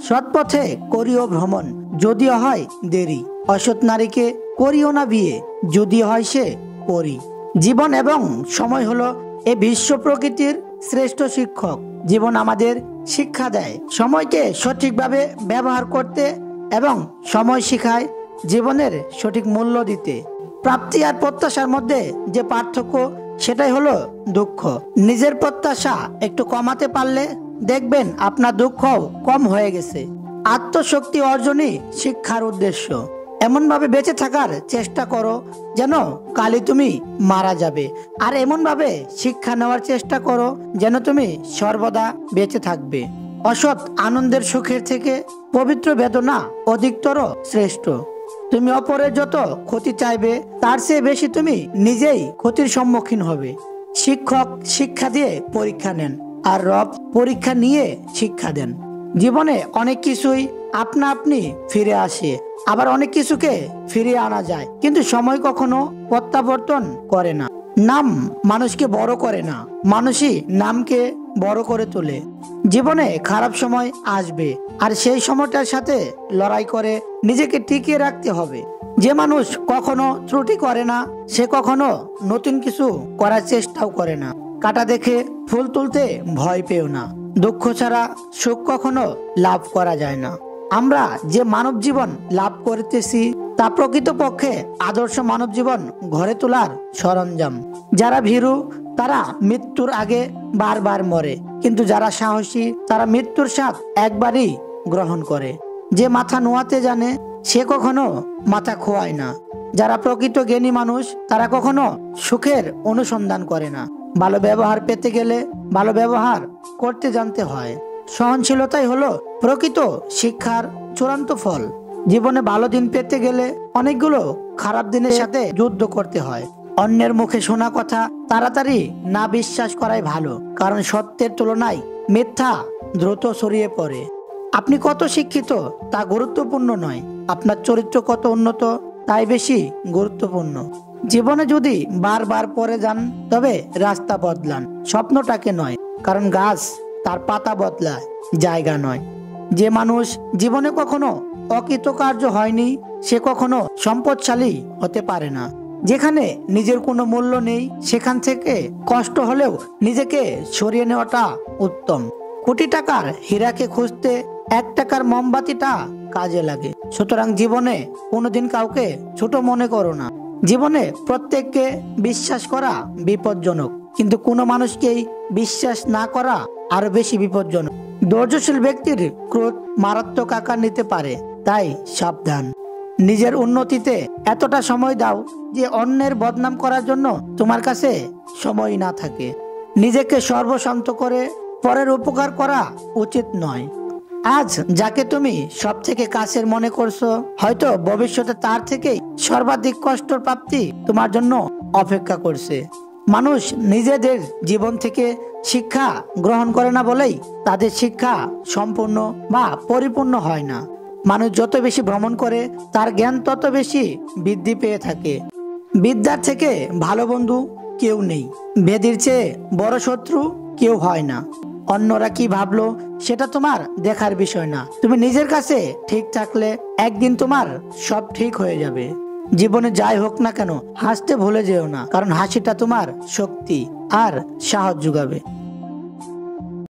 সৎ পথে করিও ভ্রমণ, যদিও হয় দেরি। অসৎ নারীকে করিও না বিয়ে, যদিও হয় সে পরী। জীবন এবং সময় হলো এ বিশ্ব প্রকৃতির শ্রেষ্ঠ শিক্ষক। জীবন আমাদের শিক্ষা দেয় সময়কে সঠিকভাবে ব্যবহার করতে এবং সময় শিখায় জীবনের সঠিক মূল্য দিতে। প্রাপ্তি আর প্রত্যাশার মধ্যে যে পার্থক্য, সেটাই হলো দুঃখ। নিজের প্রত্যাশা একটু কমাতে পারলে দেখবেন আপনার দুঃখও কম হয়ে গেছে। আত্মশক্তি অর্জনই শিক্ষার উদ্দেশ্য। এমনভাবে বেঁচে থাকার চেষ্টা করো যেন কালই তুমি মারা যাবে, আর এমনভাবে শিক্ষা নেওয়ার চেষ্টা করো যেন তুমি সর্বদা বেঁচে থাকবে। অসৎ আনন্দের সুখের থেকে পবিত্র বেদনা অধিকতর শ্রেষ্ঠ। তুমি অপরের যত ক্ষতি চাইবে তার চেয়ে বেশি তুমি নিজেই ক্ষতির সম্মুখীন হবে। শিক্ষক শিক্ষা দিয়ে পরীক্ষা নেন, আর রব পরীক্ষা নিয়ে শিক্ষা দেন। জীবনে অনেক কিছুই আপনা আপনি ফিরে আসে, আবার অনেক কিছুকে ফিরিয়ে আনা যায়, কিন্তু সময় কখনো প্রত্যাবর্তন করে না। নাম মানুষকে বড় করে না, মানুষই নামকে বড় করে তোলে। জীবনে খারাপ সময় আসবে, আর সেই সময়টার সাথে লড়াই করে নিজেকে টিকিয়ে রাখতে হবে। যে মানুষ কখনো ত্রুটি করে না, সে কখনো নতুন কিছু করার চেষ্টাও করে না। কাটা দেখে ফুল তুলতে ভয় পেও না। দুঃখ ছাড়া সুখ কখনো লাভ করা যায় না। আমরা যে মানব জীবন লাভ করতেছি তা প্রকৃতপক্ষে আদর্শ মানব জীবন গড়ে তোলার সরঞ্জাম। যারা ভীরু তারা মৃত্যুর আগে বারবার মরে, কিন্তু যারা সাহসী তারা মৃত্যুর স্বাদ একবারই গ্রহণ করে। যে মাথা নোয়াতে জানে সে কখনো মাথা খোয়ায় না। যারা প্রকৃত জ্ঞানী মানুষ তারা কখনো সুখের অনুসন্ধান করে না। ভালো ব্যবহার পেতে গেলে ভালো ব্যবহার করতে জানতে হয়। সহনশীলতাই হলো প্রকৃত শিক্ষার চূড়ান্ত ফল। জীবনে ভালো দিন পেতে গেলে অনেকগুলো খারাপ দিনের সাথে যুদ্ধ করতে হয়। অন্যের মুখে শোনা কথা তাড়াতাড়ি না বিশ্বাস করাই ভালো, কারণ সত্যের তুলনায় মিথ্যা দ্রুত ছড়িয়ে পড়ে। আপনি কত শিক্ষিত তা গুরুত্বপূর্ণ নয়, আপনার চরিত্র কত উন্নত তাই বেশি গুরুত্বপূর্ণ। জীবনে যদি বারবার পড়ে যান তবে রাস্তা বদলান, স্বপ্নটাকে নয়, কারণ গাছ তার পাতা বদলায়, জায়গা নয়। যে মানুষ জীবনে কখনো অকৃতকার্য হয়নি সে কখনো সম্পদশালী হতে পারে না। যেখানে নিজের কোনো মূল্য নেই সেখান থেকে কষ্ট হলেও নিজেকে সরিয়ে নেওয়াটা উত্তম। কোটি টাকার হীরাকে খুঁজতে 1 টাকার মোমবাতিটা কাজে লাগে। সুতরাং জীবনে কোনোদিন কাউকে ছোট মনে করো না। জীবনে প্রত্যেককে বিশ্বাস করা বিপজ্জনক, কিন্তু কোনো মানুষকেই বিশ্বাস না করা আরো বেশি বিপজ্জনক। ধৈর্যশীল ব্যক্তির ক্রোধ মারাত্মক আকার নিতে পারে, তাই সাবধান। নিজের উন্নতিতে এতটা সময় দাও যে অন্যের বদনাম করার জন্য তোমার কাছে সময় না থাকে। নিজেকে সর্বশান্ত করে পরের উপকার করা উচিত নয়। আজ যাকে তুমি সব থেকে কাছের মনে করছো, হয়তো ভবিষ্যতে তার থেকেই সর্বাধিক কষ্টের প্রাপ্তি তোমার জন্য অপেক্ষা করছে। মানুষ নিজেদের জীবন থেকে শিক্ষা গ্রহণ করে না বলেই তাদের শিক্ষা সম্পূর্ণ বা পরিপূর্ণ হয় না। মানুষ যত বেশি ভ্রমণ করে তার জ্ঞান তত বেশি বৃদ্ধি পেয়ে থাকে। বিদ্যার থেকে ভালো বন্ধু কেউ নেই, বেদির চেয়ে বড় শত্রু কেউ হয় না। অন্যরা কি ভাবলো সেটা তোমার দেখার বিষয় না। তুমি নিজের কাছে ঠিক থাকলে একদিন তোমার সব ঠিক হয়ে যাবে। জীবনে যাই হোক না কেন হাসতে ভুলে যেও না, কারণ হাসিটা তোমার শক্তি আর সাহস যোগাবে।